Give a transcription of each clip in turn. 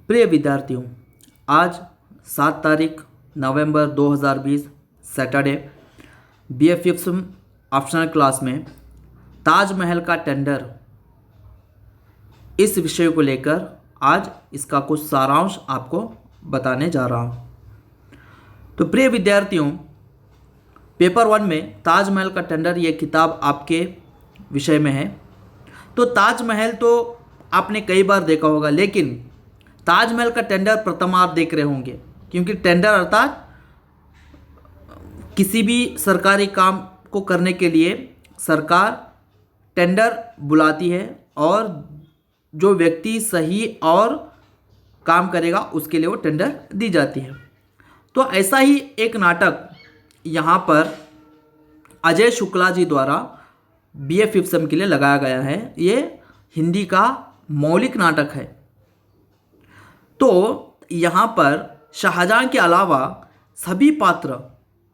प्रिय विद्यार्थियों, आज 7 तारीख नवंबर 2020 Saturday BA fifth optional class में ताजमहल का टेंडर इस विषय को लेकर आज इसका कुछ सारांश आपको बताने जा रहा हूँ। तो प्रिय विद्यार्थियों, पेपर 1 में ताजमहल का टेंडर ये किताब आपके विषय में है। तो ताजमहल तो आपने कई बार देखा होगा, लेकिन ताजमहल का टेंडर प्रथम आप देख रहे होंगे, क्योंकि टेंडर अर्थात किसी भी सरकारी काम को करने के लिए सरकार टेंडर बुलाती है और जो व्यक्ति सही और काम करेगा उसके लिए वो टेंडर दी जाती है। तो ऐसा ही एक नाटक यहाँ पर अजय शुक्ला जी द्वारा BA फिफ्थ सेम के लिए लगाया गया है। ये हिंदी का मौलिक नाटक है। तो यहाँ पर शाहजहां के अलावा सभी पात्र,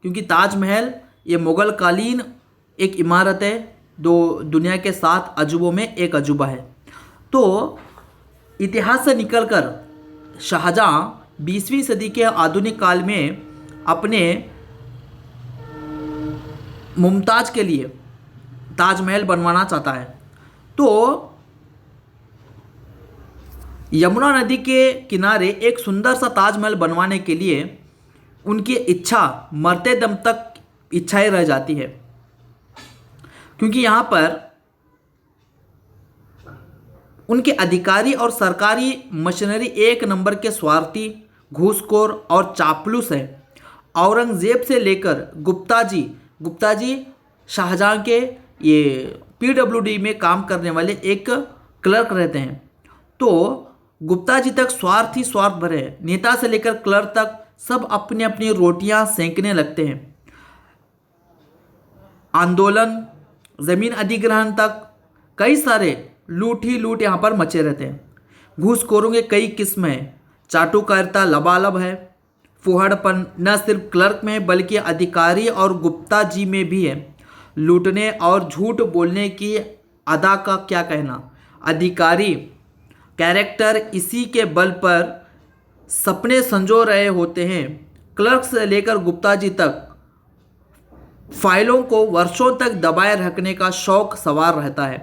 क्योंकि ताजमहल ये मुग़ल कालीन एक इमारत है, दो दुनिया के 7 अजूबों में एक अजूबा है। तो इतिहास से निकलकर शाहजहां 20वीं सदी के आधुनिक काल में अपने मुमताज़ के लिए ताजमहल बनवाना चाहता है। तो यमुना नदी के किनारे एक सुंदर सा ताजमहल बनवाने के लिए उनकी इच्छा मरते दम तक इच्छाएं रह जाती है, क्योंकि यहाँ पर उनके अधिकारी और सरकारी मशीनरी एक नंबर के स्वार्थी, घूसखोर और चापलूस है। औरंगजेब से लेकर गुप्ता जी शाहजहां के ये PWD में काम करने वाले एक क्लर्क रहते हैं। तो गुप्ता जी तक स्वार्थ भरे हैं। नेता से लेकर क्लर्क तक सब अपनी अपनी रोटियां सेंकने लगते हैं। आंदोलन, जमीन अधिग्रहण तक कई सारे लूट ही लूट यहाँ पर मचे रहते हैं। घूसखोरों के कई किस्म हैं। चाटुकारिता लबालब है। फुहड़पन न सिर्फ क्लर्क में है बल्कि अधिकारी और गुप्ता जी में भी है। लूटने और झूठ बोलने की अदा का क्या कहना। अधिकारी कैरेक्टर इसी के बल पर सपने संजो रहे होते हैं। क्लर्क से लेकर गुप्ता जी तक फाइलों को वर्षों तक दबाए रखने का शौक सवार रहता है।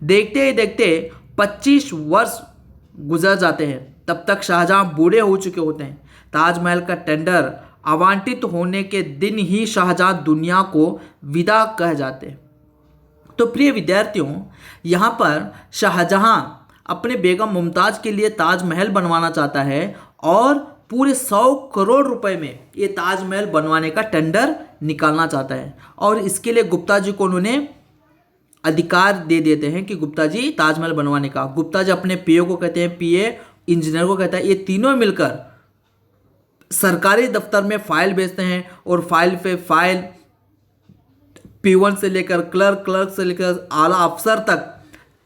देखते ही देखते 25 वर्ष गुजर जाते हैं। तब तक शाहजहां बूढ़े हो चुके होते हैं। ताजमहल का टेंडर आवंटित होने के दिन ही शाहजहां दुनिया को विदा कह जाते हैं। तो प्रिय विद्यार्थियों, यहाँ पर शाहजहां अपने बेगम मुमताज़ के लिए ताजमहल बनवाना चाहता है और पूरे 100 करोड़ रुपए में ये ताजमहल बनवाने का टेंडर निकालना चाहता है। और इसके लिए गुप्ता जी को उन्होंने अधिकार दे देते हैं कि गुप्ता जी ताजमहल बनवाने का। गुप्ता जी अपने PA को कहते हैं, PA इंजीनियर को कहता है, ये तीनों मिलकर सरकारी दफ्तर में फाइल भेजते हैं और फाइल पे फाइल P1 से लेकर क्लर्क से लेकर आला अफसर तक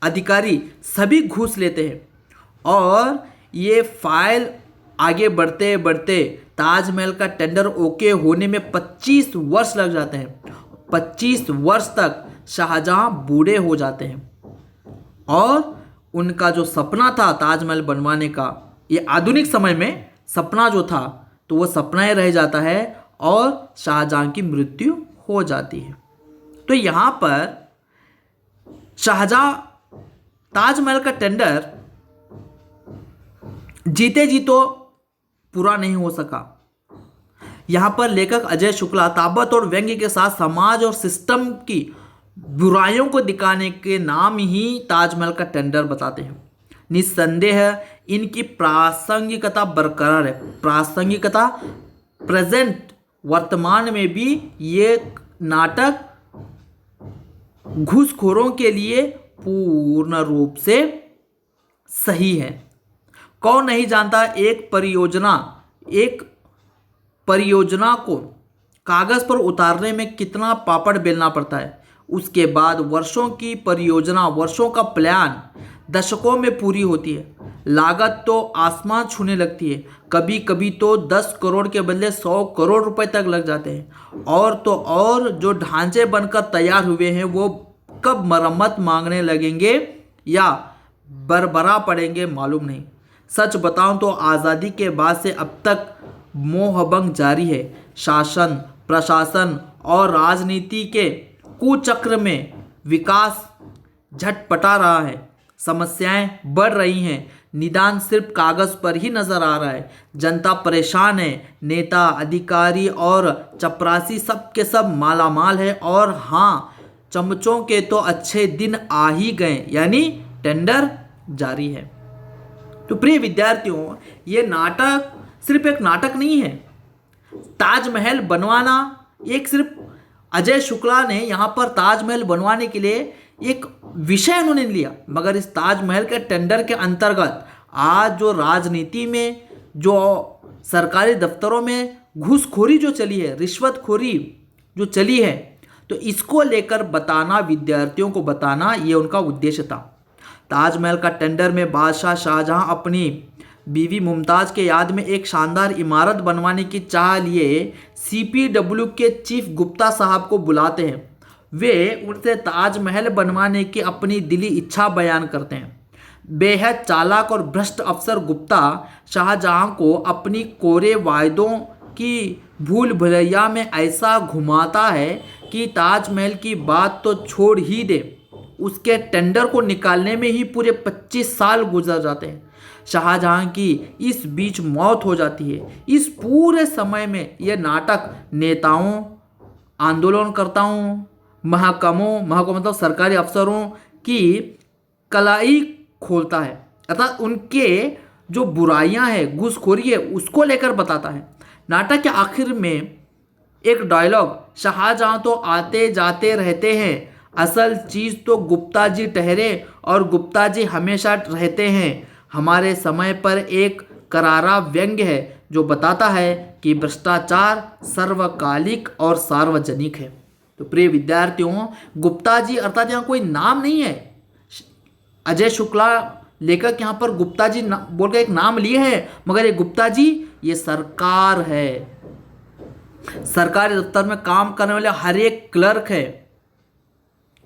अधिकारी सभी घूस लेते हैं। और ये फाइल आगे बढ़ते बढ़ते ताजमहल का टेंडर ओके होने में 25 वर्ष लग जाते हैं। 25 वर्ष तक शाहजहां बूढ़े हो जाते हैं और उनका जो सपना था ताजमहल बनवाने का, ये आधुनिक समय में सपना जो था तो वो सपना ही रह जाता है और शाहजहां की मृत्यु हो जाती है। तो यहाँ पर शाहजहां ताजमहल का टेंडर जीते जी तो पूरा नहीं हो सका। यहाँ पर लेखक अजय शुक्ला ताबत और व्यंग्य के साथ समाज और सिस्टम की बुराइयों को दिखाने के नाम ही ताजमहल का टेंडर बताते हैं। निस्संदेह इनकी प्रासंगिकता बरकरार है। प्रासंगिकता प्रेजेंट वर्तमान में भी ये नाटक घूसखोरों के लिए पूर्ण रूप से सही है। कौन नहीं जानता एक परियोजना को कागज पर उतारने में कितना पापड़ बेलना पड़ता है। उसके बाद वर्षों की परियोजना, वर्षों का प्लान दशकों में पूरी होती है। लागत तो आसमान छूने लगती है। कभी कभी तो 10 करोड़ के बदले 100 करोड़ रुपए तक लग जाते हैं। और तो और जो ढांचे बनकर तैयार हुए हैं वो कब मरम्मत मांगने लगेंगे या बरबरा पड़ेंगे मालूम नहीं। सच बताऊं तो आज़ादी के बाद से अब तक मोहभंग जारी है। शासन, प्रशासन और राजनीति के कुचक्र में विकास झटपटा रहा है। समस्याएं बढ़ रही हैं, निदान सिर्फ कागज पर ही नजर आ रहा है। जनता परेशान है, नेता, अधिकारी और चपरासी सब के सब मालामाल है। और हाँ, चमचों के तो अच्छे दिन आ ही गए, यानी टेंडर जारी है। तो प्रिय विद्यार्थियों, ये नाटक सिर्फ एक नाटक नहीं है। ताजमहल बनवाना एक सिर्फ अजय शुक्ला ने यहाँ पर ताजमहल बनवाने के लिए एक विषय उन्होंने लिया, मगर इस ताजमहल के टेंडर के अंतर्गत आज जो राजनीति में, जो सरकारी दफ्तरों में घूसखोरी जो चली है, रिश्वतखोरी जो चली है, तो इसको लेकर बताना, विद्यार्थियों को बताना, ये उनका उद्देश्य था। ताजमहल का टेंडर में बादशाह शाहजहां अपनी बीवी मुमताज़ के याद में एक शानदार इमारत बनवाने की चाह लिए CPW के चीफ गुप्ता साहब को बुलाते हैं। वे उनसे ताजमहल बनवाने की अपनी दिली इच्छा बयान करते हैं। बेहद चालाक और भ्रष्ट अफसर गुप्ता शाहजहां को अपनी कोरे वायदों की भूल भुलैया में ऐसा घुमाता है कि ताजमहल की बात तो छोड़ ही दे, उसके टेंडर को निकालने में ही पूरे 25 साल गुजर जाते हैं। शाहजहां की इस बीच मौत हो जाती है। इस पूरे समय में यह नाटक नेताओं, आंदोलनकर्ताओं, महकमों मतलब सरकारी अफसरों की कलाई खोलता है, अर्थात उनके जो बुराइयां हैं, घूसखोरी है, उसको लेकर बताता है। नाटक के आखिर में एक डायलॉग, शाहजहां तो आते जाते रहते हैं, असल चीज़ तो गुप्ता जी ठहरे और गुप्ता जी हमेशा रहते हैं, हमारे समय पर एक करारा व्यंग्य है जो बताता है कि भ्रष्टाचार सर्वकालिक और सार्वजनिक है। तो प्रिय विद्यार्थियों, गुप्ता जी अर्थात यहाँ कोई नाम नहीं है। अजय शुक्ला लेखक यहाँ पर गुप्ता जी बोल कर एक नाम लिए हैं, मगर ये गुप्ता जी ये सरकार है। सरकारी दफ्तर में काम करने वाले हर एक क्लर्क है,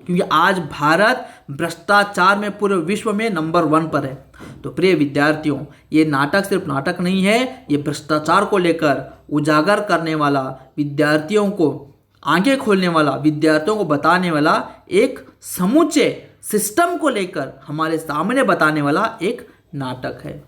क्योंकि आज भारत भ्रष्टाचार में पूरे विश्व में नंबर 1 पर है। तो प्रिय विद्यार्थियों, ये नाटक सिर्फ नाटक नहीं है, ये भ्रष्टाचार को लेकर उजागर करने वाला, विद्यार्थियों को आंखें खोलने वाला, विद्यार्थियों को बताने वाला, एक समूचे सिस्टम को लेकर हमारे सामने बताने वाला एक नाटक है।